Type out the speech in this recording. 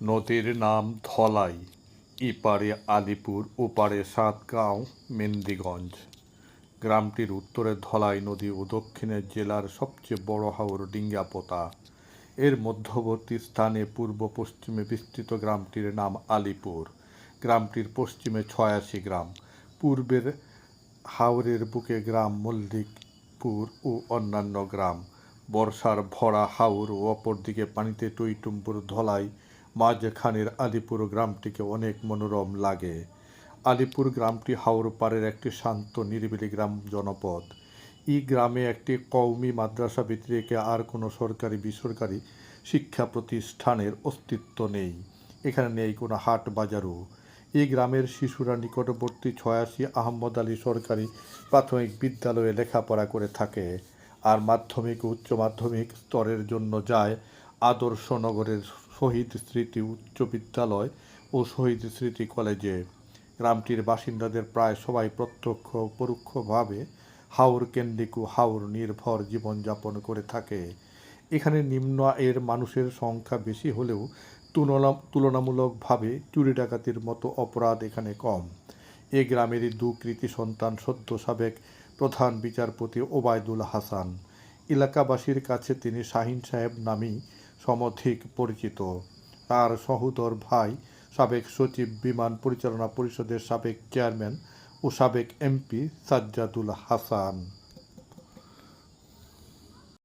নদীর নাম ধলাই, এপারে আলিপুর, ওপারে সাতগাঁও, মেন্দিগঞ্জ। গ্রামটির উত্তরে ধলাই নদী ও দক্ষিণে জেলার সবচেয়ে বড় হাওর ডিঙ্গাপোতা। এর মধ্যবর্তী স্থানে পূর্ব পশ্চিমে বিস্তৃত গ্রামটির নাম আলিপুর। গ্রামটির পশ্চিমে ৮৬ গ্রাম। পূর্বের হাওরের বুকে গ্রাম মল্লিকপুর ও অন্যান্য গ্রাম। বর্ষার ভরা হাওর ও অপরদিকে পানিতে টইটুম্বুর ধলাই, মাঝখানের আলিপুর গ্রামটিকে অনেক মনোরম লাগে। আলিপুর গ্রামটি হাওর পাড়ের একটি শান্ত নিরিবিলি গ্রাম জনপদ। এই গ্রামে একটি কওমি মাদ্রাসা ব্যতিরেকে আর কোনো সরকারি বেসরকারি শিক্ষা প্রতিষ্ঠানের অস্তিত্ব নেই। এখানে নেই কোনো হাট বাজারও। এই গ্রামের শিশুরা নিকটবর্তী ৮৬ আহমদ আলী সরকারি প্রাথমিক বিদ্যালয়ে লেখাপড়া করে থাকে, আর মাধ্যমিক ও উচ্চ মাধ্যমিক স্তরের জন্য যায় আদর্শনগরের শহীদ স্মৃতি উচ্চ বিদ্যালয় ও শহীদ স্মৃতি কলেজে। গ্রামটির বাসিন্দাদের প্রায় সবাই প্রত্যক্ষ ও পরোক্ষভাবে হাওর কেন্দ্রিক ও হাওর নির্ভর জীবনযাপন করে থাকে। এখানে নিম্ন আয়ের মানুষের সংখ্যা বেশি হলেও তুলনামূলকভাবে চুরি ডাকাতির মতো অপরাধ এখানে কম। এ গ্রামেরই দু কৃতি সন্তান সদ্য সাবেক প্রধান বিচারপতি ওবায়দুল হাসান। এলাকাবাসীর কাছে তিনি শাহীন সাহেব নামেই সমধিক পরিচিত। তার সহোদর ভাই সাবেক সচিব, বিমান পরিচালনা পরিষদের সাবেক চেয়ারম্যান ও সাবেক এমপি সাজ্জাদুল হাসান।